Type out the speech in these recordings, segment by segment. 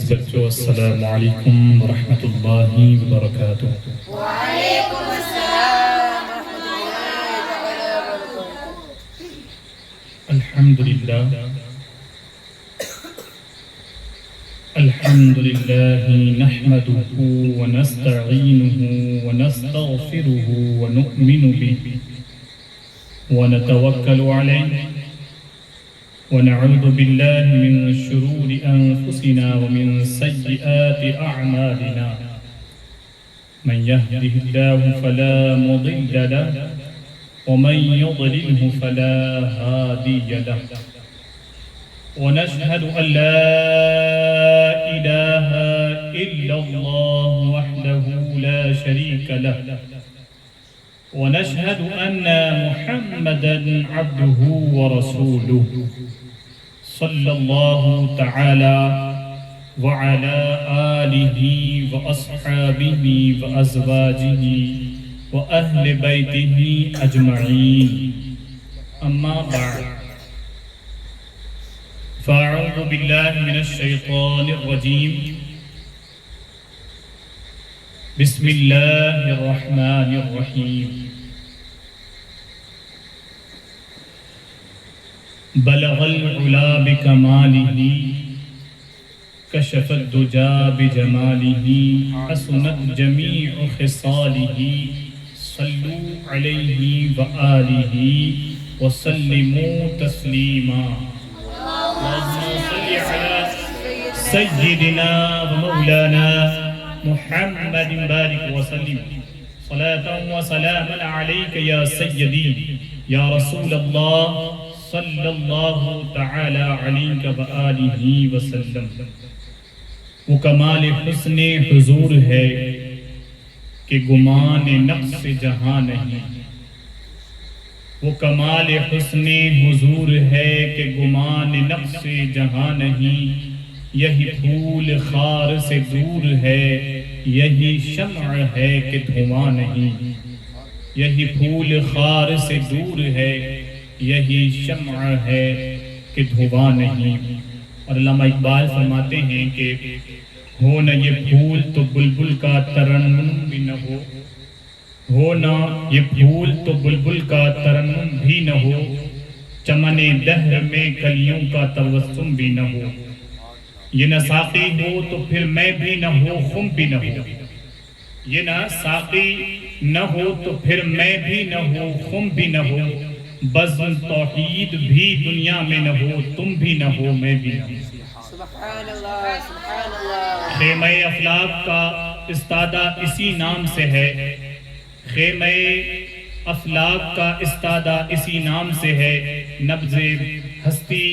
عزیز بچوں، السلام علیکم ورحمۃ اللہ وبرکاتہ۔ وعلیکم السلام ورحمۃ اللہ وبرکاتہ۔ الحمد للہ نحمده ونستعینه ونستغفره ونؤمن به ونتوکل علیہ ونعوذ باللہ من شرور انفسنا ومن سیئات اعمالنا، من يهده الله فلا مضل له ومن يضلله فلا هادي له، ونشهد أن لا إله إلا الله وحده لا شريك له، ونشهد أن محمدًا عبده ورسوله، صلى الله تعالى وعلى آله وأصحابه وأزواجه وأهل بيته أجمعين، أما بعد، فأعوذ بالله من الشيطان الرجيم، بسم الله الرحمن الرحيم، بلغ العلا بکمالہ، کشف الدجا بجمالہ، حسنت جمیع خصالہ، صلوا علیہ وآلہ وسلموا تسلیما۔ اللہم صل علی سیدنا ومولانا محمد بارک وسلم، صلاة وسلاما علیک یا سیدی یا رسول اللہ صلی اللہ تعالی علیہ وآلہ وسلم۔ وہ کمال حسن حضور ہے کہ گمان نقص جہاں نہیں، وہ کمال حسن حضور ہے کہ گمان نقص جہاں نہیں، یہی پھول خار سے دور ہے، یہی شمع ہے کہ دھواں نہیں، یہی پھول خار سے دور ہے، یہی شمع ہے کہ دھواں نہیں۔ اور علامہ اقبال فرماتے ہیں کہ ہو نہ یہ پھول تو بلبل کا ترنم بھی نہ ہو نہ یہ پھول تو بلبل کا ترنم بھی نہ ہو، چمن دہر میں کلیوں کا تبسم بھی نہ ہو، یہ نہ ساقی ہو تو پھر میں بھی نہ ہو، خم بھی نہ ہو، یہ نہ ساقی نہ ہو تو پھر میں بھی نہ ہو، خم بھی نہ ہو، بزم توحید بھی دنیا میں نہ ہو، تم بھی نہ ہو، میں بھی نہ ہو۔ سبحان اللہ، سبحان اللہ۔ خیمہ افلاک کا استادہ اسی نام سے ہے، خیمہ افلاک کا استادہ اسی نام سے ہے، نبض ہستی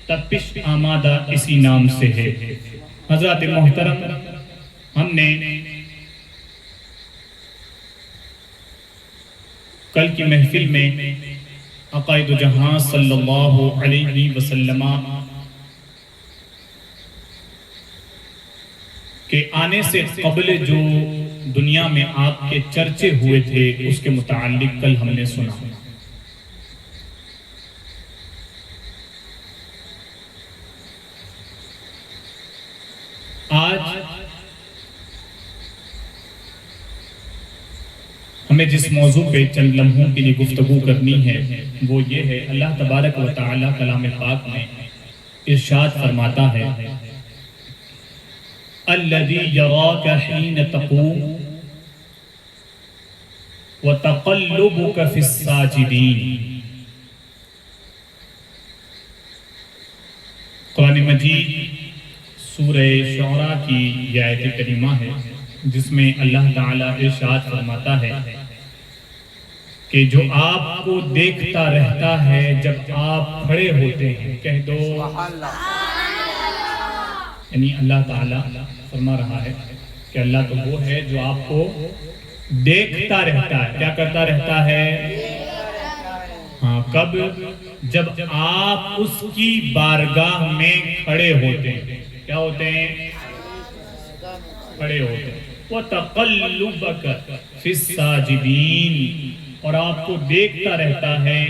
تپش آمادہ اسی نام سے ہے۔ حضرات محترم، ہم نے کل کی محفل میں عقائد جہاں صلی اللہ علیہ وسلم کے آنے سے قبل جو دنیا میں آپ کے چرچے ہوئے تھے اس کے متعلق کل ہم نے سنا۔ آج ہمیں جس موضوع پہ چند لمحوں کے لیے گفتگو کرنی ہے وہ یہ ہے، اللہ تبارک و تعالی کلام پاک میں ارشاد فرماتا ہے، الذی یراک حین تقوم وتقلبک فی الساجدین۔ قرآن مجید سورہ شعراء کی یہ آیت کریمہ ہے جس میں اللہ تعالیٰ ارشاد فرماتا ہے کہ جو آپ کو دیکھتا رہتا ہے جب آپ کھڑے ہوتے ہیں، کہہ دو یعنی اللہ تعالیٰ فرما رہا ہے کہ اللہ تو وہ ہے جو آپ کو دیکھتا رہتا ہے۔ کیا کرتا رہتا ہے؟ ہاں، کب؟ جب آپ اس کی بارگاہ میں کھڑے ہوتے ہیں۔ کیا ہوتے ہیں؟ کھڑے ہوتے ہیں۔ وَتَقَلُّبَكَ فِي السَّاجِدِينَ، اور آپ کو دیکھتا رہتا ہے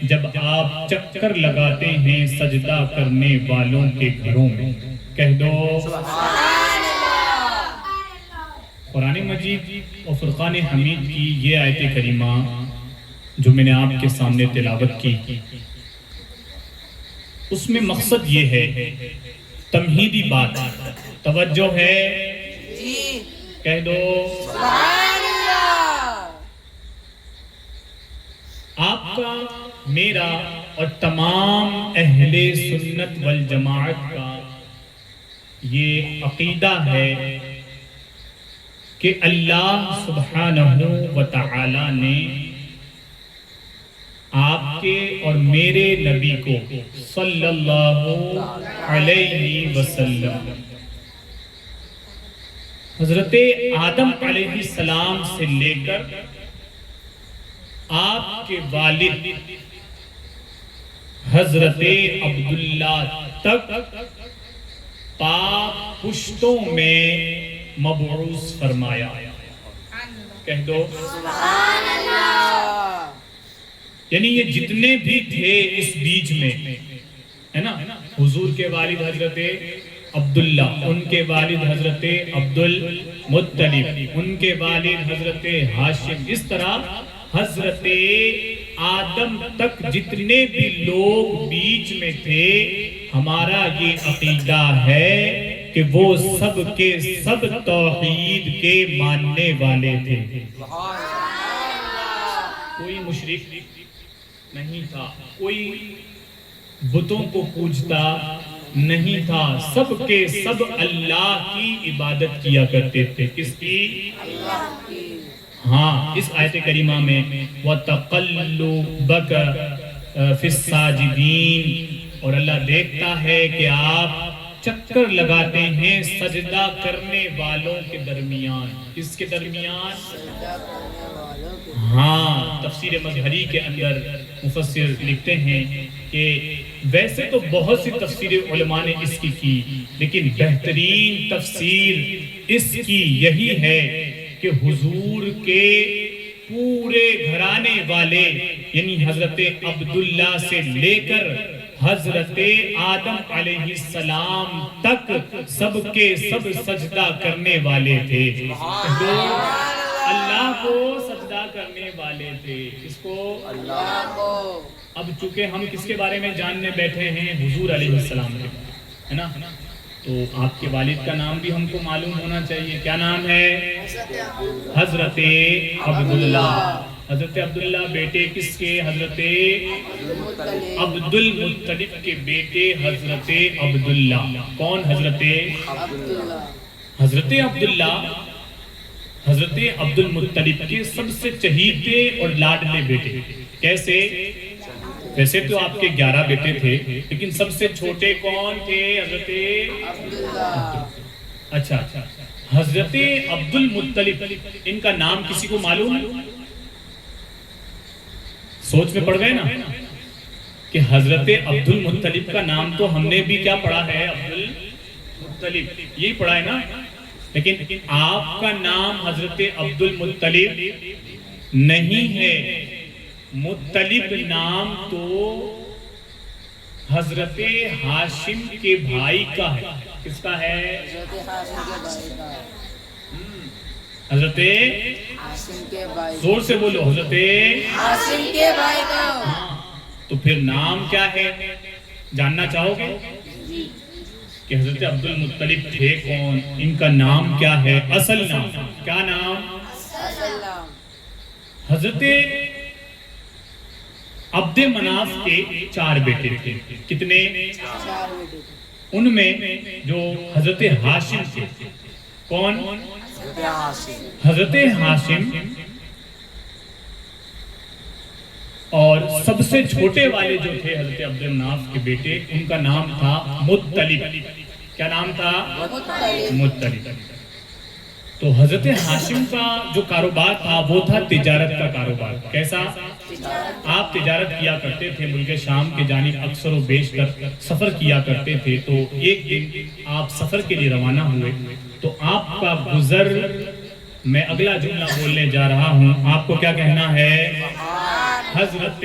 جب آپ چکر لگاتے ہیں سجدہ کرنے والوں کے گھروں میں۔ کہہ دو سبحان اللہ. قرآن مجید اور فرقان حمید کی یہ آیت کریمہ جو میں نے آپ کے سامنے تلاوت کی، اس میں مقصد یہ ہے، تمہیدی بات، توجہ ہے، جی کہہ دو سبحان اللہ. آپ کا، میرا اور تمام اہل سنت والجماعت کا یہ عقیدہ ہے کہ اللہ سبحانہ و تعالی نے آپ کے اور میرے نبی کو صلی اللہ علیہ وسلم حضرت آدم علیہ السلام سے لے کر آپ کے والد حضرت عبداللہ تک پاک پشتوں میں مبعوث فرمایا. کہہ دو سبحان اللہ. یعنی یہ جتنے بھی تھے اس بیچ میں، ہے نا، حضور کے والد حضرت عبداللہ، ان کے والد حضرت عبد المطلب، ان کے والد حضرت ہاشم، اس طرح حضرت آدم تک جتنے بھی لوگ بیچ میں تھے، ہمارا یہ عقیدہ ہے کہ وہ سب کے سب توحید کے ماننے والے تھے. کوئی مشرک نہیں تھا، کوئی بتوں کو پوجتا نہیں تھا، سب کے سب اللہ کی عبادت کیا کرتے تھے. کس کی؟ اللہ کی. ہاں، اس آیت کریمہ میں وَتَقَلُّبَكَ فِي السَّاجِدِينَ، اور اللہ دیکھتا ہے کہ آپ چکر لگاتے ہیں سجدہ کرنے والوں کے درمیان. کس کے درمیان؟ سجدہ کرنے والوں کے. ہاں، تفسیر مظہری کے اندر مفسر لکھتے ہیں کہ ویسے تو بہت سی تفسیر علماء نے اس کی، لیکن بہترین تفسیر اس کی یہی ہے کہ حضور کے پورے گھرانے والے، یعنی حضرت عبداللہ سے لے کر حضرت آدم علیہ السلام تک سب کے سب سجدہ کرنے والے تھے. اللہ کو سجدہ کرنے والے تھے. کس کو؟ اللہ کو. اب چونکہ ہم کس کے بارے میں جاننے بیٹھے ہیں؟ حضور علیہ السلام کے، ہے نا، تو آپ کے والد کا نام بھی ہم کو معلوم ہونا چاہیے. کیا نام ہے؟ حضرت عبداللہ. حضرت عبداللہ بیٹے کس کے؟ حضرت عبد المطلب کے بیٹے حضرت عبداللہ. کون؟ حضرت عبداللہ. حضرت عبداللہ حضرت عبد المطلب کے سب سے چہیتے اور لاڈلے بیٹے. کیسے؟ ویسے تو آپ کے 11 بیٹے تھے، لیکن سب سے چھوٹے کون تھے؟ حضرت عبداللہ. اچھا، حضرت عبد المطلب، ان کا نام کسی کو معلوم؟ سوچ میں پڑ گئے نا کہ حضرت عبد المطلب کا نام تو ہم نے بھی کیا پڑھا ہے؟ عبد المطلب، یہی پڑھا ہے نا. لیکن آپ کا نام حضرت عبد المطلب نہیں ہے. مطلب نام تو حضرت ہاشم کے بھائی کا ہے. کس کا ہے؟ حضرت ہاشم کے بھائی کا. حضرت ہاشم کے بھائی. زور سے بولو. حضرت ہاشم کے بھائی کا. تو پھر نام کیا ہے؟ جاننا چاہو گے کہ حضرت عبد المطلب تھے کون؟ ان کا نام کیا ہے؟ اصل نام کیا نام؟ اصل نام. حضرت عبد مناف کے 4 بیٹے تھے. کتنے؟ 4 بیٹے. ان میں جو حضرت ہاشم تھے، کون؟ حضرت ہاشم. حضرت ہاشم. اور سب سے چھوٹے والے جو تھے حضرت عبد مناف کے بیٹے، ان کا نام تھا مطلب. کیا نام تھا؟ مطلب. تو حضرت ہاشم کا جو کاروبار تھا وہ تھا تجارت کا کاروبار. کیسا؟ آپ تجارت کیا کرتے تھے، ملک شام کے جانب اکثر و بیشتر سفر کیا کرتے تھے. تو ایک دن آپ سفر کے لیے روانہ ہوئے تو آپ کا گزر، میں اگلا جملہ بولنے جا رہا ہوں، آپ کو کیا کہنا ہے؟ حضرت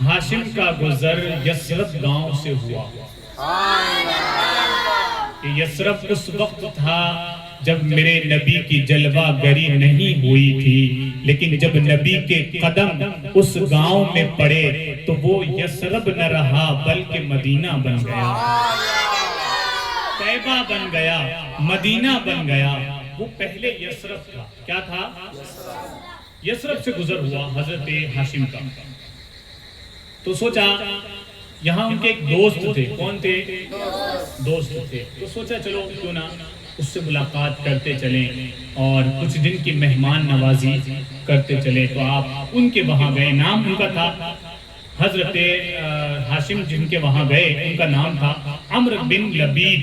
ہاشم کا گزر یثرب گاؤں سے ہوا. کہ یثرب اس وقت تھا جب میرے نبی کی جلوہ گری نہیں ہوئی تھی، لیکن جب نبی کے قدم اس گاؤں میں پڑے تو وہ یثرب نہ رہا بلکہ مدینہ بن گیا، طیبہ بن گیا، مدینہ بن گیا۔ وہ پہلے یثرب تھا، کیا تھا؟ یثرب سے گزر ہوا حضرت ہاشم کا، تو سوچا یہاں ان کے ایک دوست تھے، کون تھے؟ دوست تھے، تو سوچا چلو کیوں نہ اس سے ملاقات کرتے چلیں اور کچھ دن کی مہمان نوازی کرتے چلیں۔ تو آپ ان کے وہاں گئے، نام ان کا تھا حضرت ہاشم، جن کے وہاں گئے ان کا نام تھا عمرو بن لبید۔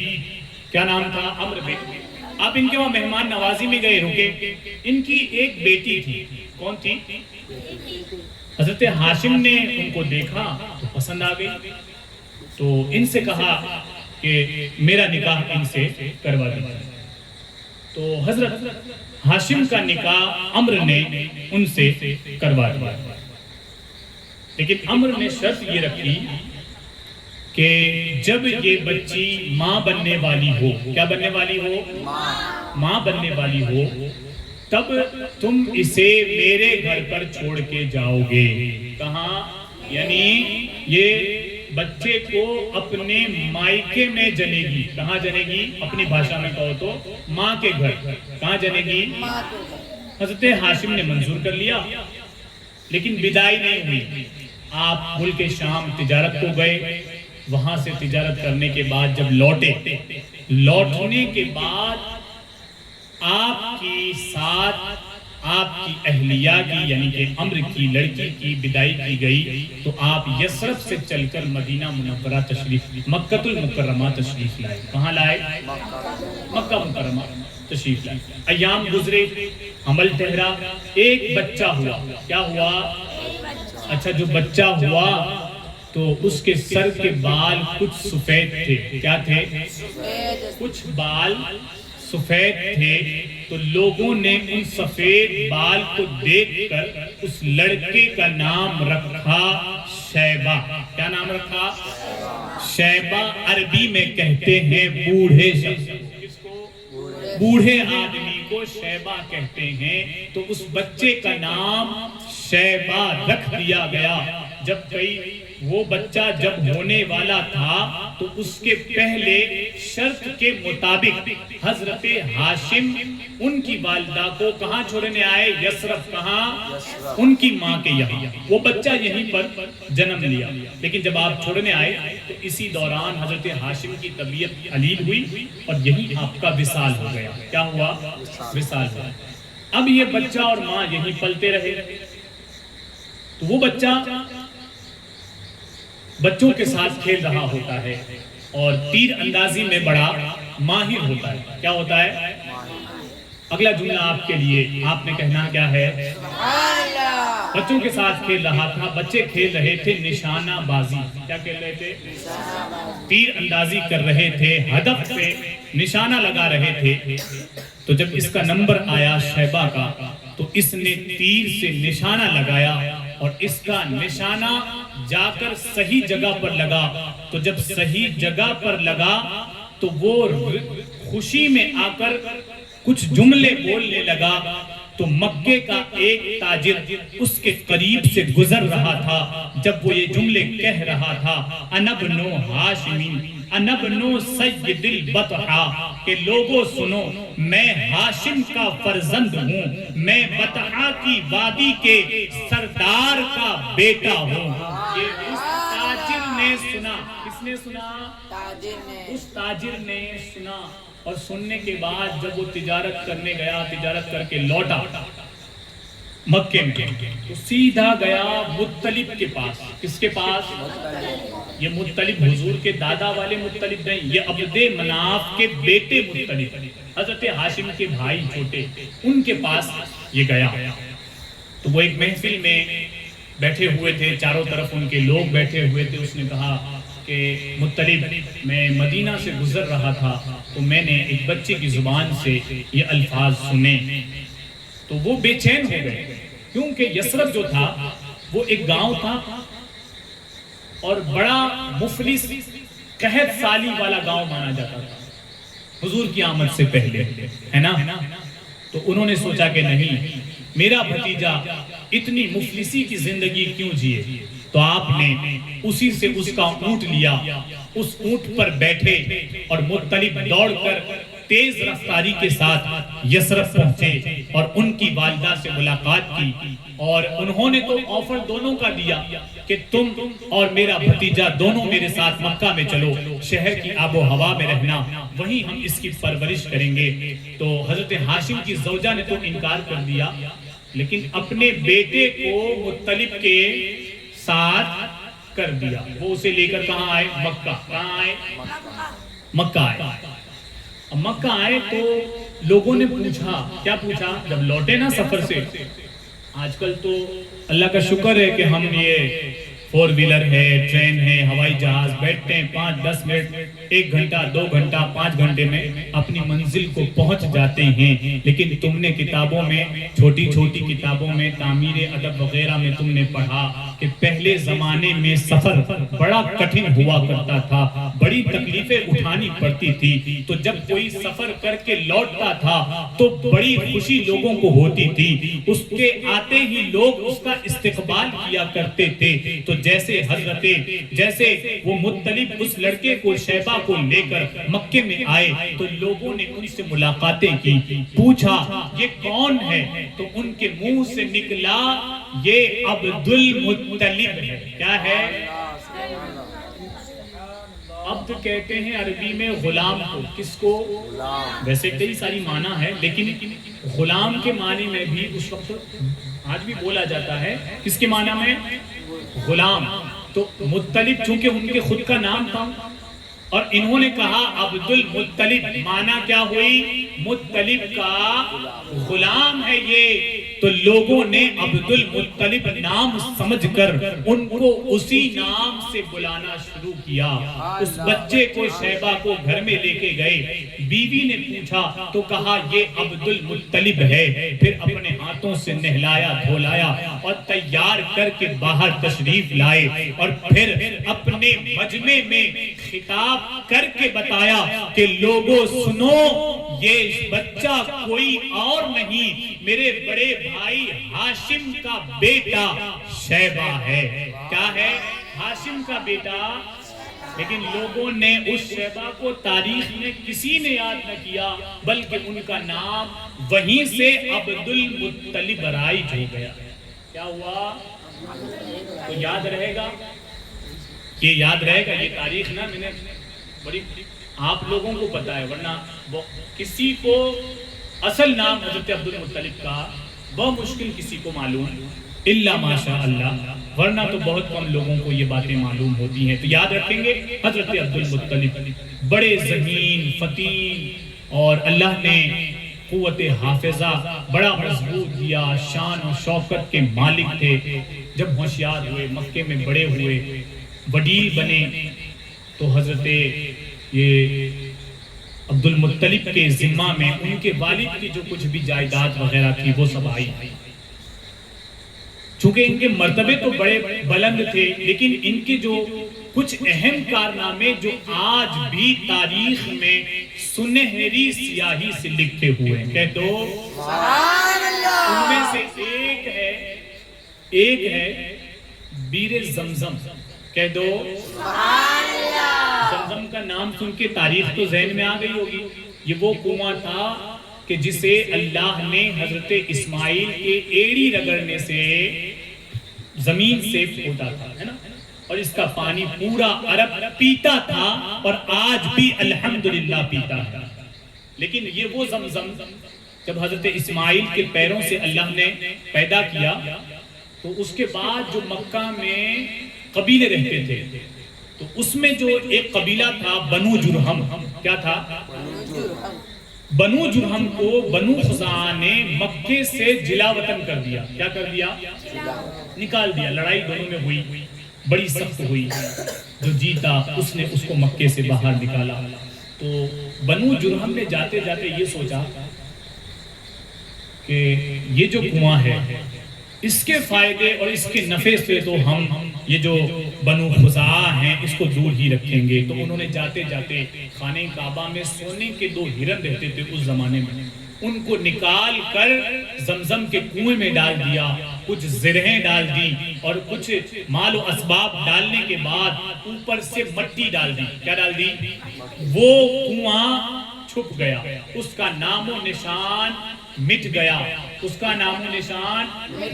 کیا نام تھا؟ عمرو بن۔ آپ ان کے وہاں مہمان نوازی میں گئے، رکے۔ ان کی ایک بیٹی تھی، کون تھی؟ حضرت ہاشم نے ان کو دیکھا تو پسند آ گئی، تو ان سے کہا کہ میرا نکاح ان سے کروا دیا۔ تو حضرت ہاشم کا نکاح عمرو نے ان سے کروا دیا، لیکن عمرو نے شرط یہ رکھی کہ جب یہ بچی ماں بننے والی ہو، کیا بننے والی ہو؟ ماں بننے والی ہو، تب تم اسے میرے گھر پر چھوڑ کے جاؤ گے۔ کہاں؟ یعنی یہ بچے کو اپنے مائکے میں جنے گی۔ کہاں جنے گی؟ اپنی بھاشا میں کہو تو ماں کے گھر۔ کہاں جنے گی؟ حضرت ہاشم نے منظور کر لیا، لیکن بدائی نہیں ہوئی۔ آپ ملک شام تجارت کو گئے، وہاں سے تجارت کرنے کے بعد جب لوٹے، لوٹنے کے بعد آپ کی ساتھ آپ کی اہلیہ کی یعنی کہ عمرو کی لڑکی کی بدائی کی گئی، تو آپ یثرب سے چل کر مدینہ منورہ تشریف، مکہ المکرمہ تشریف لائے۔ کہاں لائے؟ مکہ مکرمہ تشریف لائے۔ ایام گزرے، حمل ٹھہرا، ایک بچہ ہوا۔ کیا ہوا؟ اچھا، جو بچہ ہوا تو اس کے سر کے بال کچھ سفید تھے۔ کیا تھے؟ کچھ بال سفید تھے، تو لوگوں نے ان سفید بال کو دیکھ کر اس لڑکے کا نام رکھا شیبہ۔ کیا نام رکھا؟ شیبہ عربی میں کہتے ہیں بوڑھے شخص، بوڑھے آدمی کو شیبہ کہتے ہیں، تو اس بچے کا نام شیبہ رکھ دیا گیا۔ جب کئی وہ بچہ جب ہونے والا تھا تو اس کے پہلے شرط کے مطابق حضرت ہاشم ان کی والدہ کو کہاں چھوڑنے آئے؟ یثرب۔ کہاں؟ ان کی ماں کے یہاں۔ وہ بچہ یہیں پر جنم لیا، لیکن جب آپ چھوڑنے آئے تو اسی دوران حضرت ہاشم کی طبیعت علیل ہوئی اور یہی آپ کا وصال ہو گیا۔ کیا ہوا؟ وصال ہوا۔ اب یہ بچہ اور ماں یہیں پلتے رہے، تو وہ بچہ بچوں کے ساتھ کھیل رہا ہوتا ہے اور تیر اندازی میں بڑا ماہر ہوتا ہے۔ کیا ہوتا ہے؟ اگلا جملہ آپ کے لیے، آپ نے کہنا کیا ہے؟ بچوں کے ساتھ کھیل رہا تھا، بچے کھیل رہے تھے نشانہ بازی۔ کیا کھیل رہے تھے؟ تیر اندازی کر رہے تھے، ہدف پہ نشانہ لگا رہے تھے۔ تو جب اس کا نمبر آیا شیبہ کا، تو اس نے تیر سے نشانہ لگایا اور اس کا نشانہ جا کر صحیح جگہ پر لگا۔ تو جب صحیح جگہ پر لگا تو وہ خوشی میں آ کر کچھ جملے بولنے لگا، تو مکے کا ایک تاجر اس کے قریب سے گزر رہا تھا۔ جب وہ یہ جملے کہہ رہا تھا، انا ابن ہاشم انا ابن سید البطحا، کہ لوگوں سنو میں ہاشم کا فرزند ہوں، میں بطحا کی وادی کے سردار کا بیٹا ہوں۔ یہ اس تاجر نے سنا۔ کس نے سنا؟ تاجر نے۔ اس تاجر نے سنا، اور سننے کے بعد جب وہ تجارت کرنے گیا، تجارت کر کے لوٹا مکے میں، تو سیدھا گیا مطلب کے پاس۔ کس کے پاس؟ یہ مطلب حضور کے دادا والے مطلب نہیں، یہ عبد مناف کے بیٹے مطلب، حضرت ہاشم کے بھائی چھوٹے، ان کے پاس یہ گیا۔ تو وہ ایک محفل میں بیٹھے ہوئے تھے، چاروں طرف ان کے لوگ بیٹھے ہوئے تھے۔ اس نے کہا کہ مطلب، میں مدینہ سے گزر رہا تھا تو میں نے ایک بچے کی زبان سے یہ الفاظ سنے، تو وہ بے چین ہو گئے، کیونکہ یثرب جو تھا وہ ایک گاؤں تھا اور بڑا مفلس قحط سالی والا گاؤں مانا جاتا تھا حضور کی آمد سے پہلے، ہے نا؟ تو انہوں نے سوچا کہ نہیں، میرا بھتیجا اتنی مفلسی کی زندگی کیوں جیے؟ تو آپ نے اسی سے اس کا اونٹ لیا، اس اونٹ پر بیٹھے اور مطلب دوڑ کر تیز رفتاری کے ساتھ یثرب پہنچے اور ان کی والدہ سے ملاقات کی، اور انہوں نے تو آفر دونوں کا دیا کہ تم اور میرا بھتیجا دونوں میرے ساتھ مکہ میں چلو، شہر کی آب و ہوا میں رہنا، وہیں ہم اس کی پرورش کریں گے۔ تو حضرت ہاشم کی زوجہ نے تو انکار کر دیا، لیکن اپنے بیٹے کو مطلب کے ساتھ کر دیا۔ وہ اسے لے کر کہاں آئے؟ مکہ۔ کہاں آئے؟ مکہ آئے۔ مکہ آئے تو لوگوں نے پوچھا، کیا پوچھا جب لوٹے نا سفر سے؟ آج کل تو اللہ کا شکر ہے کہ ہم یہ 4 ویلر ہے، ٹرین ہے، ہوائی جہاز، بیٹھتے ہیں 5-10 منٹ، 1 گھنٹہ 2 گھنٹہ 5 گھنٹے میں اپنی منزل کو پہنچ جاتے ہیں۔ لیکن تم نے کتابوں میں، چھوٹی چھوٹی کتابوں میں، تعمیر ادب وغیرہ میں تم نے پڑھا کہ پہلے زمانے میں سفر بڑا کٹھن ہوا کرتا تھا، بڑی تکلیفیں اٹھانی پڑتی تھی۔ تو جب کوئی سفر کر کے لوٹتا تھا تو بڑی خوشی لوگوں کو ہوتی تھی، اس کے آتے ہی لوگ اس کا استقبال کیا کرتے تھے۔ تو جیسے وہ مطلب اس لڑکے کو، شیبہ کو لے کر مکے میں آئے تو لوگوں نے ان سے ملاقاتیں کی، پوچھا یہ کون ہے؟ تو ان کے منہ سے نکلا یہ عبد المطلب ہے۔ کیا ہے؟ عبد کہتے ہیں عربی میں غلام کو۔ کس کو؟ ویسے کئی ساری معنی ہے، لیکن غلام کے معنی میں بھی اس وقت آج بھی بولا جاتا ہے۔ کس کے معنی میں؟ غلام۔ تو مطلب چونکہ ان کے خود کا نام تھا اور انہوں نے کہا عبد المطلب، معنی کیا ہوئی؟ مطلب کا غلام ہے یہ۔ تو لوگوں نے عبد المطلب نام سمجھ کر ان کو اسی نام سے بلانا شروع کیا۔ اس بچے کو، شیبہ کو گھر میں لے کے گئے، بیوی نے پوچھا تو کہا یہ عبد المطلب ہے۔ پھر اپنے ہاتھوں سے نہلایا دھولایا اور تیار کر کے باہر تشریف لائے، اور پھر اپنے مجمع میں خطاب کر کے بتایا کہ لوگوں سنو، یہ بچہ کوئی اور نہیں، میرے بڑے بھائی ہاشم کا بیٹا شیبہ ہے۔ کیا ہے؟ ہاشم کا بیٹا۔ لیکن لوگوں نے اس شیبہ کو تاریخ میں کسی نے یاد نہ کیا، بلکہ ان کا نام وہیں سے عبد المطلب رائج ہو گیا۔ کیا ہوا؟ تو یاد رہے گا، یہ یاد رہے گا، یہ تاریخ نا میں نے بڑی آپ لوگوں کو پتا ہے، ورنہ کسی کو اصل نام حضرت عبد المطلب کا بہت مشکل کسی کو معلوم، الا ماشاء اللہ، ورنہ تو بہت کم لوگوں کو یہ باتیں معلوم ہوتی ہیں۔ تو یاد رکھیں گے حضرت عبد المطلب بڑے ذہین، فطین، اور اللہ نے قوت حافظہ بڑا مضبوط دیا، شان و شوکت کے مالک تھے۔ جب ہوشیار ہوئے، مکے میں بڑے ہوئے، وڈیل بنے، تو حضرت یہ عبد المطلب کے ذمہ میں ان کے والد کی جو کچھ بھی جائیداد وغیرہ تھی وہ سب آئی۔ چونکہ ان کے مرتبے تو بڑے بلند تھے، لیکن ان کے جو کچھ اہم کارنامے جو آج بھی تاریخ میں سنہری سیاہی سے لکھے ہوئے ہیں، کہہ دو ان میں سے ایک ہے بیر زمزم۔ کہہ دو زمزم کا نام سن کے تاریخ تو ذہن میں آ گئی ہوگی۔ یہ وہ کنواں تھا کہ جسے اللہ نے حضرت اسماعیل کے ایڑی رگڑنے سے زمین سے پھوٹا تھا، ہے نا؟ اور اس کا پانی پورا عرب پیتا تھا اور آج بھی الحمدللہ پیتا ہے۔ لیکن یہ وہ زمزم جب حضرت اسماعیل کے پیروں سے اللہ نے پیدا کیا تو اس کے بعد جو مکہ میں قبیلے رہتے تھے تو اس میں جو ایک قبیلہ تھا بنو جرہم۔ کیا تھا؟ بنو جرہم کو بنو خزاعہ نے مکے سے جلا وطن کر دیا۔ کیا کر دیا؟ نکال دیا۔ لڑائی دونوں میں ہوئی، بڑی سخت ہوئی، جو جیتا اس نے اس کو مکے سے باہر نکالا۔ تو بنو جرہم نے جاتے جاتے یہ سوچا کہ یہ جو کنواں ہے اس کے فائدے اور اس کے نفع سے تو ہم یہ جو بنو خزاعہ ہیں اس کو دور ہی رکھیں گے. تو انہوں نے جاتے جاتے خانہ کعبہ میں سونے کے 2 ہرن رہتے تھے اس زمانے میں، ان کو نکال کر زمزم کے کنویں میں ڈال دیا، کچھ زرہیں ڈال دی اور کچھ مال و اسباب ڈالنے کے بعد اوپر سے مٹی ڈال دی. کیا ڈال دی؟ وہ کنواں چھپ گیا، اس کا نام و نشان مٹ گیا، اس کا نام و نشان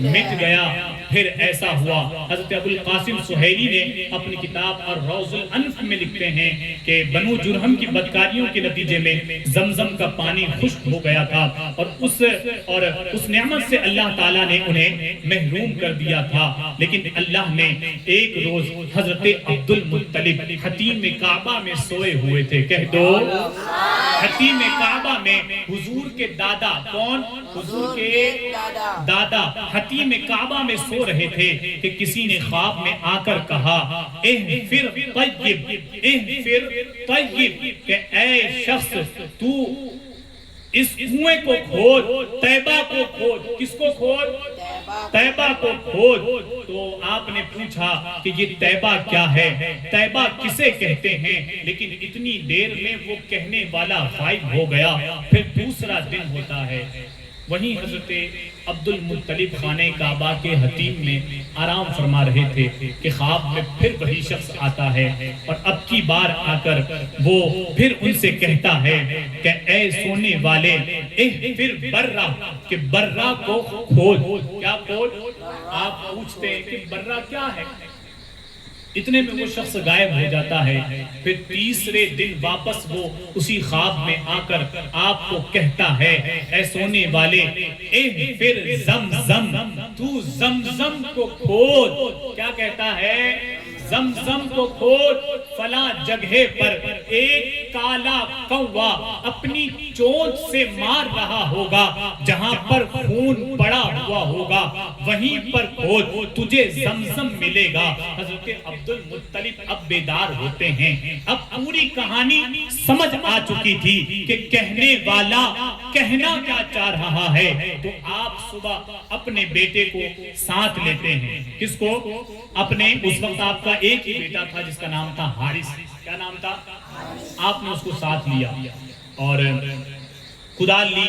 مٹ گیا. پھر ایسا ہوا، حضرت ابو القاسم سہیلی نے اپنی کتاب اور روض الانف میں لکھتے ہیں کہ بنو جرہم کی بدکاریوں کے نتیجے میں زمزم کا پانی خشک ہو گیا تھا اور اس نعمت سے اللہ تعالیٰ نے انہیں محروم کر دیا تھا. لیکن اللہ نے ایک روز حضرت عبد المطلب حتیم کعبہ میں سوئے ہوئے تھے، کہہ دو حتیم کعبہ میں حضور کے دادا، کون؟ حضور کے دادا حتیم کعبہ میں سو رہے تھے کہ کسی نے خواب میں آ کر کہا احفر طیب، احفر طیب، کہ اے شخص تو اس کنویں کو کھود، طیبہ کو کھود. کس کو کھود؟ طیبہ کو کھود. تو آپ نے پوچھا کہ یہ طیبہ کیا ہے، طیبہ کسے کہتے ہیں؟ لیکن اتنی دیر میں وہ کہنے والا غائب ہو گیا. پھر دوسرا دن ہوتا ہے، وہیں حضرت عبد المطلب خانہ کعبہ کے حتیم میں آرام فرما رہے تھے کہ خواب میں پھر وہی شخص آتا ہے اور اب کی بار آ کر وہ پھر ان سے کہتا ہے کہ اے سونے والے احفر برہ، کہ برہ کو کھود. کیا کھود؟ آپ پوچھتے ہیں کہ برہ کیا ہے؟ اتنے میں وہ شخص غائب ہو جاتا ہے. پھر تیسرے دن واپس وہ اسی خواب میں آ کر آپ کو کہتا ہے اے سونے والے احفر زمزم، تو زمزم کو کھود. کیا کہتا ہے؟ زمزم کو کھود. فلاں جگہ پر ایک کالا کوا اپنی چونچ سے مار رہا ہوگا، جہاں پر خون پڑا ہوا ہوگا وہیں پر کھود، تجھے زمزم ملے گا. حضرت عبد المطلب اب بیدار ہوتے ہیں. اب پوری کہانی سمجھ آ چکی تھی کہ کہنے والا کہنا کیا چاہ رہا ہے. تو آپ صبح اپنے بیٹے کو ساتھ لیتے ہیں. کس کو؟ اپنے، اس وقت آپ کا ایک ہی بیٹا تھا جس کا نام تھا حارث. کیا نام تھا؟ آپ نے اس کو ساتھ لیا اور کدال لی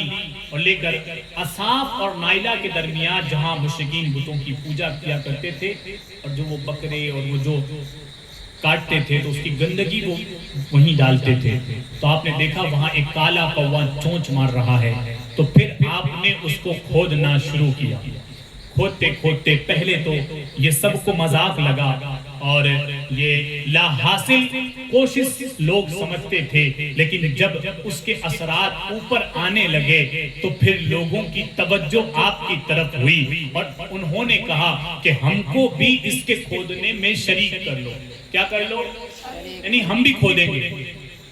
اور لے کر اصاف اور نائلہ کے درمیان جہاں مشرکین بتوں کی پوجا کیا کرتے تھے اور جو وہ بکرے اور وہ جو کاٹتے تھے تو اس کی گندگی وہ وہیں ڈالتے تھے. تو آپ نے دیکھا وہاں ایک کالا کوا چونچ مار رہا ہے. تو پھر آپ نے اس کو کھودنا شروع کیا. کھودتے کھودتے پہلے تو یہ سب کو مذاق لگا اور یہ لا حاصل کوشش لوگ سمجھتے تھے، لیکن جب اس کے اثرات اوپر آنے لگے تو پھر لوگوں کی توجہ آپ کی طرف ہوئی اور انہوں نے کہا کہ ہم کو بھی اس کے کھودنے میں شریک کر لو. کیا کر لو؟ یعنی ہم بھی کھودیں گے.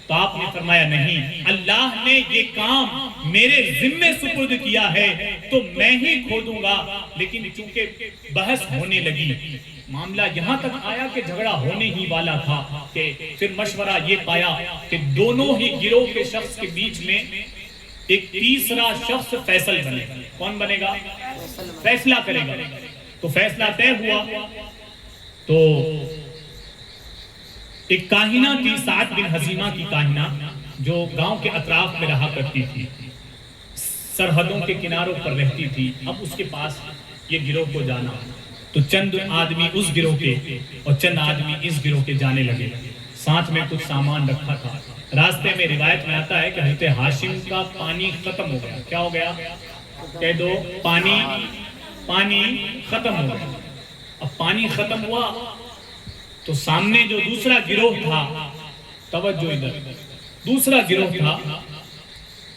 تو آپ نے فرمایا نہیں، اللہ نے یہ کام میرے ذمے سپرد کیا ہے تو میں ہی کھودوں گا. لیکن چونکہ بحث ہونے لگی، معاملہ یہاں تک آیا کہ جھگڑا ہونے ہی والا تھا کہ پھر مشورہ یہ پایا کہ دونوں ہی گروہ کے شخص کے بیچ میں ایک تیسرا شخص فیصل بنے. کون بنے گا؟ فیصلہ کرے گا. تو فیصلہ طے ہوا. تو ایک کاہنہ تھی، سعد بن حزیمہ کی کاہنہ، جو گاؤں کے اطراف میں رہا کرتی تھی، سرحدوں کے کناروں پر رہتی تھی. اب اس کے پاس یہ گروہ کو جانا تو چند آدمی اس گروہ کے اور چند آدمی اس گروہ کے جانے لگے. ساتھ میں کچھ سامان رکھا تھا. راستے میں روایت میں آتا ہے کہ حضرت ہاشم کا پانی ختم ہو گیا. کیا ہو گیا؟ کہہ دو پانی ختم ہو گیا. اب پانی ختم ہوا تو سامنے جو دوسرا گروہ تھا، توجہ ادھر، دوسرا گروہ تھا،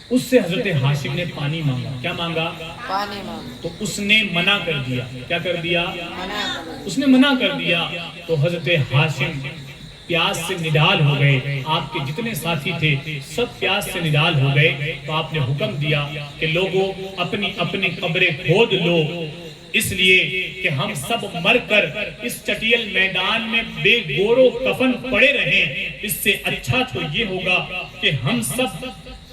اس سے حضرت ہاشم نے پانی مانگا. کیا مانگا؟ پانی مانگا. تو اس نے منع کر دیا. کیا کر دیا؟ اس نے منع کر دیا. تو حضرت ہاشم پیاس سے نڈال ہو گئے. آپ کے جتنے ساتھی تھے سب پیاس سے نڈال ہو گئے. تو آپ نے حکم دیا کہ لوگوں اپنی اپنی قبریں کھود لو، اس لیے کہ ہم سب مر کر اس چٹیل میدان میں بے گور و کفن پڑے رہیں. اس سے اچھا تو یہ ہوگا کہ ہم سب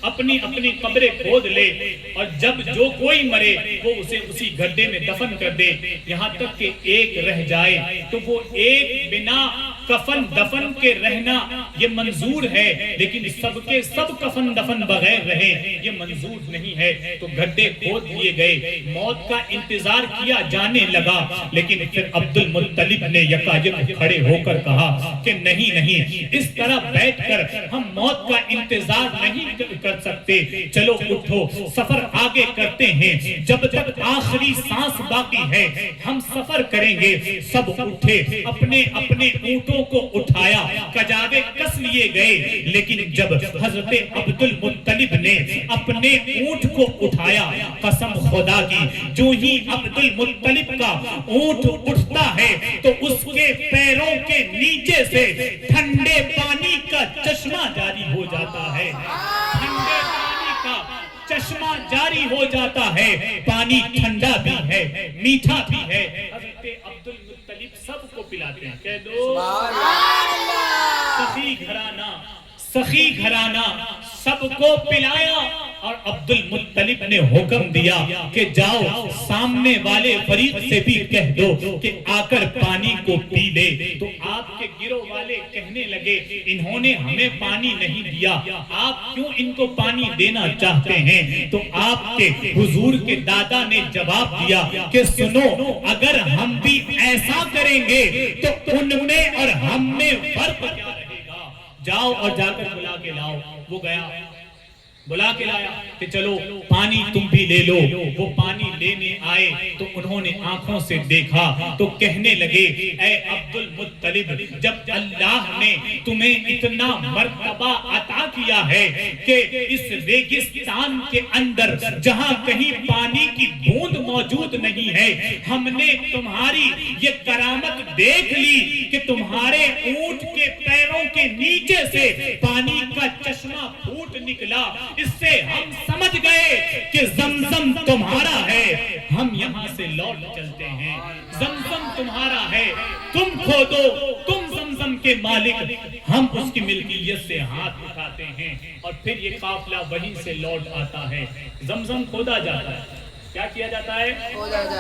اپنی اپنی قبریں کھود لے اور جب جو کوئی مرے وہ اسے اسی گڈھے میں دفن کر دے، یہاں تک کہ ایک رہ جائے تو وہ ایک بنا کفن دفن کے رہنا یہ منظور ہے، لیکن سب کے سب کفن دفن بغیر رہے یہ منظور نہیں ہے۔ تو گڈھے کھود لیے گئے، موت کا انتظار کیا جانے لگا، لیکن پھر عبد المطلب نے یکایک کھڑے ہو کر کہا کہ نہیں نہیں، اس طرح بیٹھ کر ہم موت کا انتظار نہیں کر سکتے، چلو اٹھو سفر آگے کرتے ہیں، جب تک آخری سانس باقی ہے ہم سفر کریں گے۔ سب اٹھے، اپنے اپنے اونٹوں کو اٹھایا، کجاوے کس لیے گئے، لیکن جب حضرت عبد المطلب نے اپنے اونٹ کو اٹھایا، قسم خدا کی جو ہی عبد المطلب کا اونٹ اٹھتا ہے تو اس کے پیروں کے نیچے سے ٹھنڈے پانی کا چشمہ جاری ہو جاتا ہے، ٹھنڈے پانی کا چشمہ جاری ہو جاتا ہے، پانی ٹھنڈا بھی ہے، میٹھا بھی ہے۔ حضرت عبد المطلب سب کو پلاتے ہیں، کہہ دو سخی گھرانہ، سخی گھرانہ سب کو پلایا، اور عبد المطلب نے حکم دیا کہ جاؤ سامنے والے فریق سے بھی کہہ دو کہ آ کر پانی کو پی لے۔ تو آپ کے گروہ والے کہنے لگے انہوں نے ہمیں پانی نہیں دیا، آپ کیوں ان کو پانی دینا چاہتے ہیں؟ تو آپ کے حضور کے دادا نے جواب دیا کہ سنو، اگر ہم بھی ایسا کریں گے تو ان میں اور ہم میں فرق کیا رہے گا؟ جاؤ اور جا کر بلا کے لاؤ۔ وہ گیا، بلا کے لایا کہ چلو پانی تم بھی لے لو۔ وہ پانی لینے آئے تو انہوں نے آنکھوں سے دیکھا تو کہنے لگے اے عبد المطلب، جب اللہ نے تمہیں اتنا مرتبہ عطا کیا ہے کہ اس ریگستان کے اندر جہاں کہیں پانی کی بوند موجود نہیں ہے، ہم نے تمہاری یہ کرامت دیکھ لی کہ تمہارے اونٹ کے پیروں کے نیچے سے پانی کا چشمہ پھوٹ نکلا، اس سے ہم سمجھ گئے کہ زمزم تمہارا ہے، ہم یہاں سے لوٹ چلتے ہیں۔ زمزم تمہارا ہے، تم کھودو، تم زمزم کے مالک، ہم اس کی ملکیت سے ہاتھ اٹھاتے ہیں۔ اور پھر یہ قافلہ وہیں سے لوٹ آتا ہے، زمزم کھودا جاتا ہے، کیا کیا جاتا ہے؟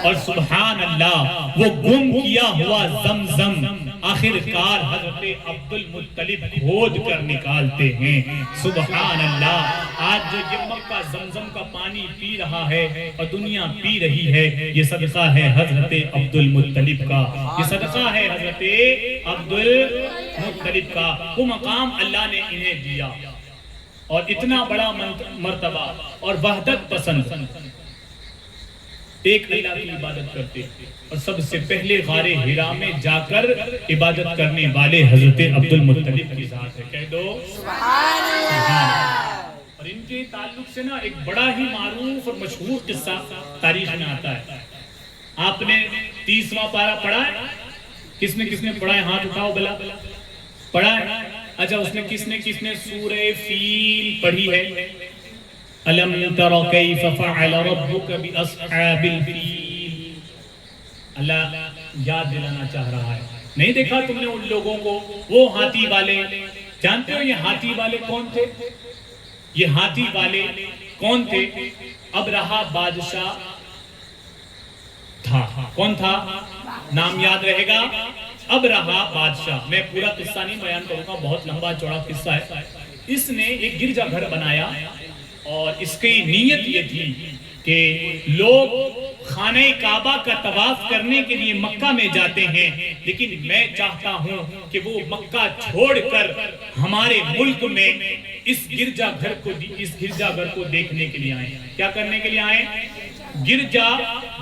اور سبحان اللہ وہ گم کیا ہوا زمزم آخر کار حضرت عبد المطلب کھود کر نکالتے ہیں۔ سبحان اللہ، آج جو یہ مکہ زمزم کا پانی پی رہا ہے اور دنیا پی رہی ہے، یہ صدقہ ہے حضرت عبد المطلب کا، یہ صدقہ ہے حضرت عبد المطلب کا۔ وہ مقام اللہ نے انہیں دیا اور اتنا بڑا مرتبہ اور وحدت پسند، ایک اللہ کی عبادت کرتے اور سب سے پہلے غار حرا میں جا کر عبادت کرنے والے حضرت عبد المطلب کی ذات ہے، کہہ دو سبحان اللہ۔ اور ان کے تعلق سے نا ایک بڑا ہی معروف اور مشہور قصہ تاریخ میں آتا ہے۔ آپ نے 30واں پارہ پڑھا ہے؟ کس نے پڑھا ہے؟ ہاتھ اٹھاؤ بلا، پڑھا ہے؟ اچھا، اس نے کس نے سورہ فیل پڑھی ہے؟ أَلَمْ تَرَ كَيْفَ فَعَلَ رَبُّكَ بِأَصْحَابِ الْفِيلِ۔ اللہ یاد دلانا چاہ رہا ہے، نہیں دیکھا تم نے ان لوگوں کو، وہ ہاتھی والے؟ جانتے ہو یہ ہاتھی والے کون تھے؟ یہ ہاتھی والے کون تھے؟ ابرہہ بادشاہ تھا۔ کون تھا؟ نام یاد رہے گا، ابرہہ بادشاہ۔ میں پورا قصہ نہیں بیان کروں گا، بہت لمبا چوڑا قصہ ہے۔ اس نے ایک گرجا گھر بنایا اور اس کی نیت یہ تھی کہ لوگ خانہ کعبہ کا طواف کرنے کے لیے مکہ میں جاتے ہیں، لیکن میں چاہتا ہوں کہ وہ مکہ چھوڑ کر ہمارے ملک میں اس گرجا گھر کو دیکھنے کے لیے آئیں۔ کیا کرنے کے لیے آئیں؟ گرجا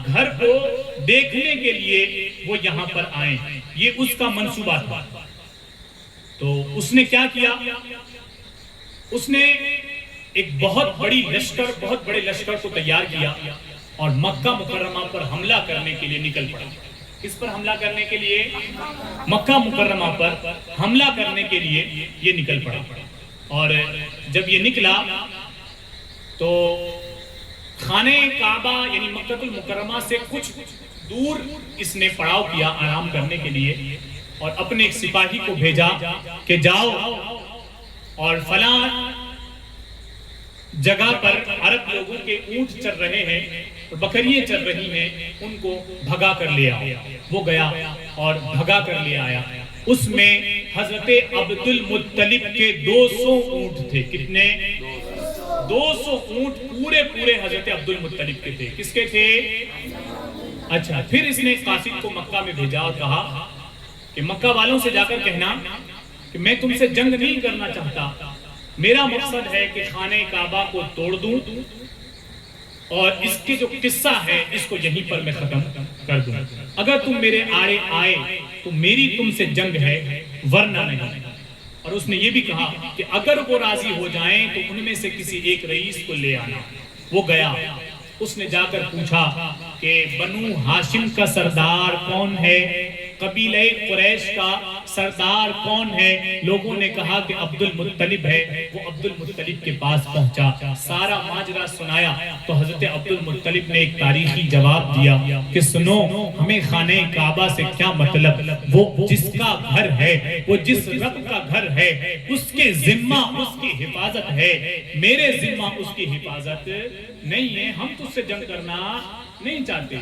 گھر کو دیکھنے کے لیے وہ یہاں پر آئیں، یہ اس کا منصوبہ تھا۔ تو اس نے کیا کیا؟ اس نے ایک بہت بڑے لشکر کو تیار کیا اور مکہ مکرمہ پر حملہ کرنے کے لیے نکل پڑا۔ کس پر حملہ کرنے کے لیے؟ مکہ مکرمہ پر حملہ کرنے کے لیے یہ نکل پڑا۔ اور جب یہ نکلا تو خانہ کعبہ یعنی مکہ المکرمہ سے کچھ دور اس نے پڑاؤ کیا آرام کرنے کے لیے، اور اپنے ایک سپاہی کو بھیجا کہ جاؤ اور فلاں جگہ پر عرب لوگوں کے اونٹ چل رہے ہیں اور بکریاں چل رہی ہیں، ان کو بھگا کر لے آیا۔ وہ گیا اور بھگا کر لے آیا۔ اس میں حضرت عبد المطلب کے 200 اونٹ تھے۔ کتنے؟ 200 اونٹ پورے حضرت عبد المطلب کے تھے۔ کس کے تھے؟ اچھا، پھر اس نے قاصد کو مکہ میں بھیجا اور کہا کہ مکہ والوں سے جا کر کہنا کہ میں تم سے جنگ نہیں کرنا چاہتا، میرا مقصد ہے کہ خانہ کعبہ کو توڑ دوں اور اس کے جو قصہ ہے اس کو یہیں پر میں ختم کر دوں۔ اگر تم میرے آڑے آئے تو میری تم سے جنگ ہے، ورنہ نہیں۔ اور اس نے یہ بھی کہا کہ اگر وہ راضی ہو جائیں تو ان میں سے کسی ایک رئیس کو لے آنا۔ وہ گیا، اس نے جا کر پوچھا کہ بنو ہاشم کا سردار کون ہے، قبیلہ قریش کا سردار کون ہے؟ لوگوں نے کہا کہ عبد المطلب ہے۔ وہ عبد المطلب کے پاس پہنچا، سارا ماجرا سنایا تو حضرت عبد المطلب نے ایک تاریخی جواب دیا کہ سنو، ہمیں خانہ کعبہ سے کیا مطلب، وہ جس کا گھر ہے، وہ جس رب کا گھر ہے، اس کے ذمہ اس کی حفاظت ہے، میرے ذمہ اس کی حفاظت نہیں ہے، ہم تجھ سے جنگ کرنا نہیں چاہتے۔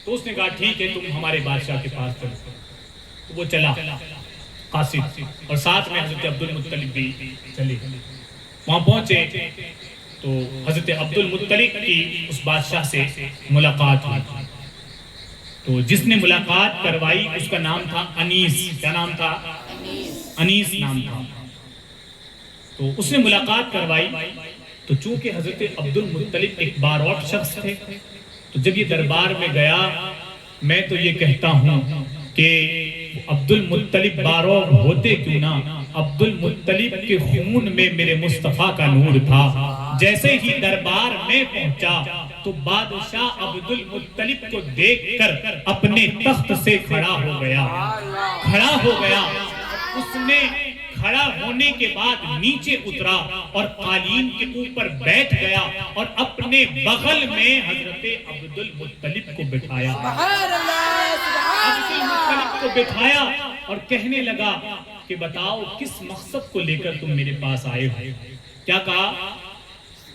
تو اس نے کہا ٹھیک ہے، تم ہمارے بادشاہ کے پاس چلو۔ تو وہ چلا قاصد، اور ساتھ میں حضرت عبد المطلب بھی چلے۔ وہاں پہنچے تو حضرت عبد المطلب کی اس بادشاہ سے ملاقات ہوئی۔ تو جس نے ملاقات کروائی اس کا نام تھا انیس۔ کیا نام تھا؟ انیس نام تھا۔ تو اس نے ملاقات کروائی تو چونکہ حضرت عبد المطلب ایک باروٹ شخص تھے، تو جب یہ دربار میں گیا، میں تو یہ کہتا ہوں کہ عبد المطلب باروٹ ہوتے کیوں نہ، عبد المطلب کے خون میں میرے مصطفیٰ کا نور تھا۔ جیسے ہی دربار میں پہنچا تو بادشاہ عبد المطلب کو دیکھ کر اپنے تخت سے کھڑا ہو گیا۔ اس نے کھڑا ہونے کے بعد نیچے اترا اور قالین کے اوپر بیٹھ گیا اور اپنے بغل میں حضرت عبد المطلب کو بٹھایا۔ عبد المطلب کو بٹھایا اور کہنے لگا کہ بتاؤ کس مقصد کو لے کر تم میرے پاس آئے ہو؟ کیا کہا؟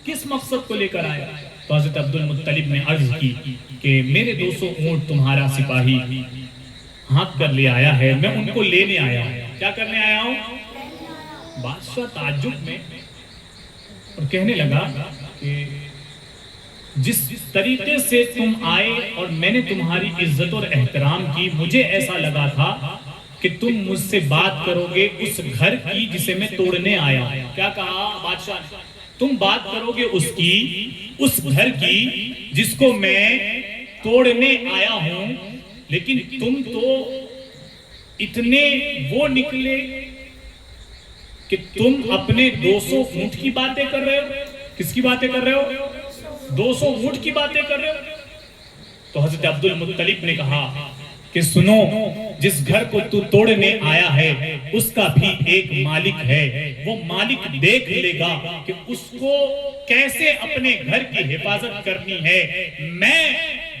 کس مقصد کو لے کر آئے؟ تو حضرت عبد المطلب نے عرض کی کہ میرے 200 اونٹ تمہارا سپاہی ہاتھ کر لے آیا ہے، میں ان کو لینے آیا ہوں۔ کیا کرنے آیا ہوں؟ بادشاہ تعجب میں اور کہنے لگا کہ جس طریقے سے تم آئے اور میں نے تمہاری عزت اور احترام کی، مجھے ایسا لگا تھا کہ تم مجھ سے بات کرو گے اس گھر کی جسے میں توڑنے آیا۔ کیا کہا بادشاہ نے؟ تم بات کرو گے اس گھر کی جس کو میں توڑنے آیا ہوں، لیکن تم تو اتنے وہ نکلے کہ تم اپنے 200 اونٹ کی باتیں کر رہے ہو۔ کس کی باتیں کر رہے ہو؟ 200 اونٹ کی باتیں کر رہے ہو۔ تو حضرت عبد المطلب نے کہا کہ سنو، جس گھر کو تو توڑنے آیا ہے اس کا بھی ایک مالک ہے، وہ مالک دیکھ لے گا کہ اس کو کیسے اپنے گھر کی حفاظت کرنی ہے۔ میں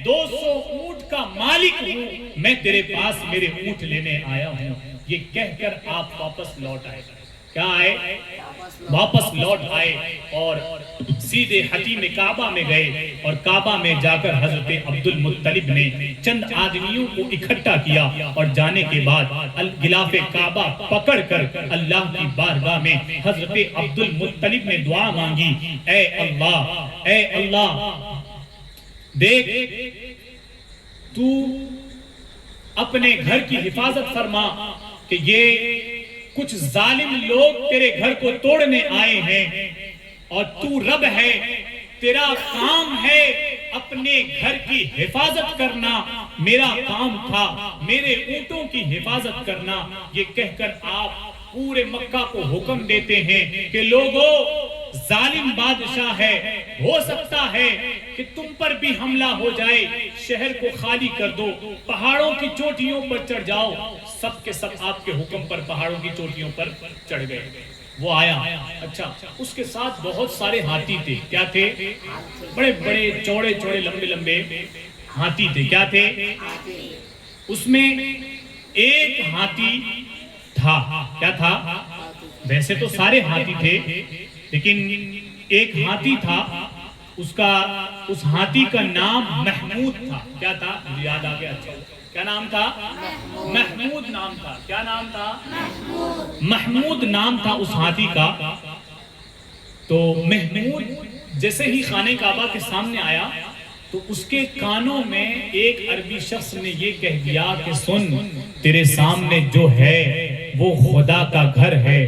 200 اونٹ کا مالک ہوں، میں تیرے پاس میرے اونٹ لینے آیا ہوں۔ یہ کہہ کر آپ واپس لوٹ آئے۔ کیا آئے؟ واپس لوٹ آئے اور سیدھے حتیم کعبہ میں گئے، اور کعبہ میں جا کر حضرت عبد المطلب نے چند آدمیوں کو اکٹھا کیا اور جانے کے بعد غلاف کعبہ پکڑ کر اللہ کی بارگاہ میں حضرت عبد المطلب نے دعا مانگی، اے اللہ دیکھ تو اپنے گھر کی حفاظت فرما کہ یہ کچھ ظالم لوگ تیرے گھر کو توڑنے آئے ہیں، اور تو رب ہے، تیرا کام ہے اپنے گھر کی حفاظت کرنا، میرا کام تھا میرے اونٹوں کی حفاظت کرنا۔ یہ کہہ کر آپ پورے مکہ کو حکم دیتے ہیں کہ لوگوں، ظالم بادشاہ ہے، ہو سکتا ہے کہ تم پر بھی حملہ ہو جائے، شہر کو خالی کر دو، پہاڑوں کی چوٹیوں پر چڑھ جاؤ۔ سب کے سب آپ کے حکم پر پہاڑوں کی چوٹیوں پر چڑھ گئے۔ وہ آیا، اچھا اس کے ساتھ بہت سارے ہاتھی تھے۔ کیا تھے؟ بڑے بڑے چوڑے چوڑے لمبے لمبے ہاتھی تھے۔ کیا تھے؟ اس میں ایک ہاتھی تھا۔ کیا تھا؟ ویسے تو سارے ہاتھی تھے، لیکن ایک ہاتھی تھا، اس ہاتھی کا نام محمود تھا. کیا تھا؟ مجھے یاد آ گیا. اچھا، کیا نام تھا؟ محمود نام تھا. کیا نام تھا؟ محمود نام تھا اس ہاتھی کا. تو محمود جیسے ہی خانہ کعبہ کے سامنے آیا تو اس کے کانوں میں ایک عربی شخص نے یہ کہہ دیا کہ سن، تیرے سامنے جو ہے وہ خدا کا گھر ہے،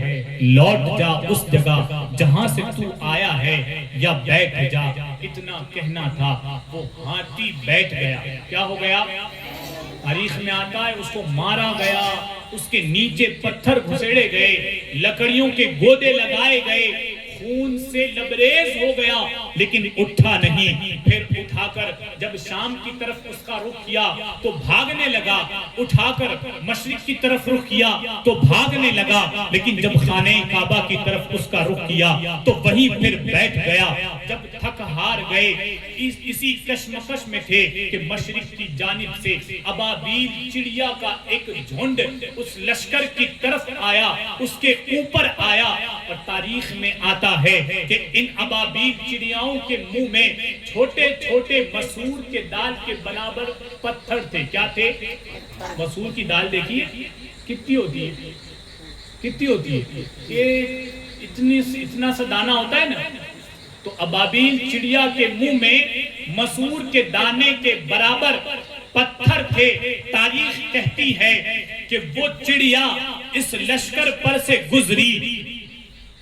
لوٹ جا اس جگہ جہاں سے تو آیا ہے یا بیٹھ جا. اتنا کہنا تھا، وہ ہاتھی بیٹھ گیا. کیا ہو گیا؟ تاریخ میں آتا ہے اس کو مارا گیا، اس کے نیچے پتھر گھسیڑے گئے، لکڑیوں کے گودے لگائے گئے، خون سے لبریز ہو گیا، لیکن اٹھا نہیں. پھر اٹھا کر جب شام کی طرف اس کا رخ کیا تو بھاگنے لگا، اٹھا کر مشرق کی طرف رخ کیا تو بھاگنے لگا، لیکن جب خانہ کعبہ کی طرف اس کا رخ کیا تو وہیں پھر بیٹھ گیا. جب تھک ہار گئے، اسی کشمکش میں تھے کہ مشرق کی جانب سے ابابیل چڑیا کا ایک جھنڈ اس لشکر کی طرف آیا، اس کے اوپر آیا. اور تاریخ میں آتا ہے کہ ان ابابیل چڑیاؤں کے منہ میں چھوٹے چھوٹے مسور کے دال کے برابر پتھر تھے. کیا تھے؟ مسور کی دال دیکھیے کتنی ہوتی ہے، کتنی ہوتی ہے، یہ اتنا سا دانہ ہوتا ہے نا. تو ابابیل چڑیا کے منہ میں مسور کے دانے کے برابر پتھر تھے. تاریخ کہتی ہے کہ وہ چڑیا اس لشکر پر سے گزری،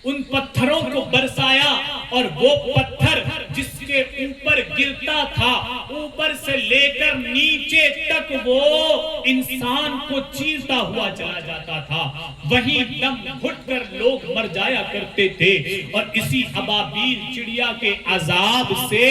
ان پتھروں کو برسایا، اور وہ پتھر جس کے اوپر گرتا تھا اوپر سے لے کر نیچے تک وہ انسان کو چیرتا ہوا چلا جاتا تھا. وہیں دم گھٹ کر لوگ مر جایا کرتے تھے. اور اسی ابابیل چڑیا کے عذاب سے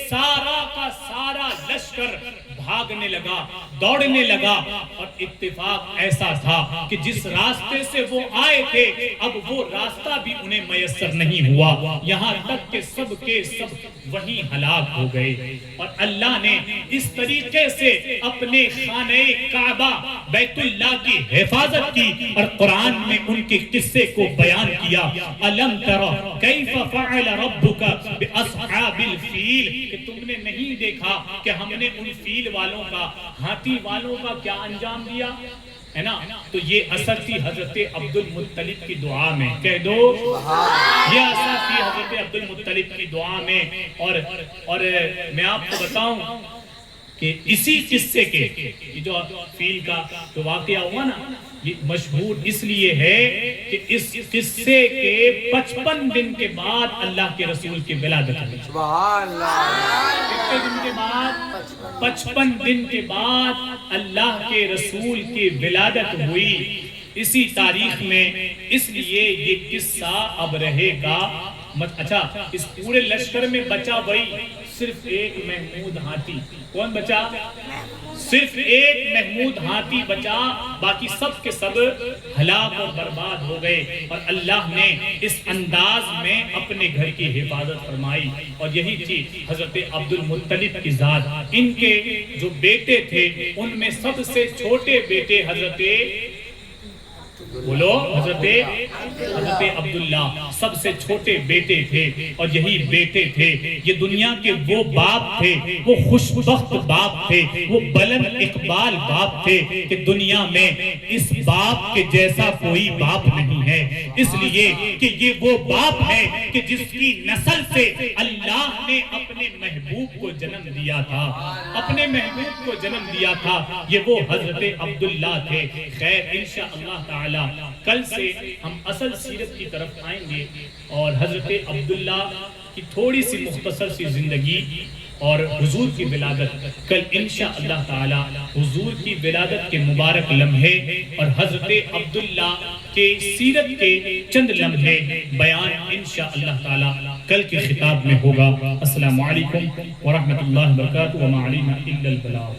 سارا کا سارا لشکر بھاگنے لگا، دوڑنے لگا. اور اتفاق ایسا تھا کہ جس راستے سے وہ آئے تھے اب وہ راستہ بھی انہیں میسر نہیں ہوا، یہاں تک کہ سب کے سب وہیں ہلاک ہو گئے. اور اللہ نے اس طریقے سے اپنے خانہ کعبہ بیت اللہ کی حفاظت کی اور قرآن میں ان کے قصے کو بیان کیا. الم تر کیف فعل ربک باصحاب الفیل، کہ تم نے نہیں دیکھا کہ ہم نے ان فیل والوں کا، ہاتھی والوں کا کیا انجام دیا ہے نا. تو یہ اثر تھی حضرت عبد المطلب کی دعا میں. کہہ دو یہ اثر تھی حضرت عبد المطلب کی دعا میں. اور میں آپ کو بتاؤں کہ اسی قصے کے یہ جو فیل کا جو واقعہ ہوا نا، یہ مشہور اس لیے ہے کہ اس قصے کے 55 دن کے بعد اللہ کے رسول کی ولادت ہوئی. سبحان اللہ. کتنے دن کے بعد؟ 55 دن کے بعد اللہ کے رسول کی ولادت ہوئی اسی تاریخ میں. اس لیے یہ قصہ اب رہے گا. اچھا، اس پورے لشکر میں بچا وہی صرف ایک محمود ہاتھی. کون بچا؟ صرف ایک محمود ہاتھی بچا، باقی سب کے سب ہلاک اور برباد ہو گئے. اور اللہ نے اس انداز میں اپنے گھر کی حفاظت فرمائی. اور یہی تھی حضرت عبد المطلب کی ذات. ان کے جو بیٹے تھے ان میں سب سے چھوٹے بیٹے حضرت بولو حضرت عبداللہ سب سے چھوٹے بیٹے تھے. اور یہی بیٹے تھے، یہ دنیا کے وہ باپ تھے، وہ خوشبخت باپ تھے، وہ بلند اقبال باپ تھے کہ دنیا میں اس باپ کے جیسا کوئی باپ نہیں ہے. اس لیے کہ یہ وہ باپ ہے کہ جس کی نسل سے اللہ نے اپنے محبوب کو جنم دیا تھا، اپنے محبوب کو جنم دیا تھا. یہ وہ حضرت عبداللہ تھے. خیر انشاءاللہ تعالی کل سے ہم اصل سیرت کی طرف آئیں گے اور حضرت عبداللہ کی تھوڑی سی مختصر سی زندگی اور حضور کی ولادت. کل انشاءاللہ تعالی حضور کی ولادت کے مبارک لمحے اور حضرت عبداللہ کے سیرت کے چند لمحے بیان انشاءاللہ تعالی کل کے خطاب میں ہوگا. السلام علیکم ورحمۃ اللہ وبرکاتہ. وما علینا الا البلاغ.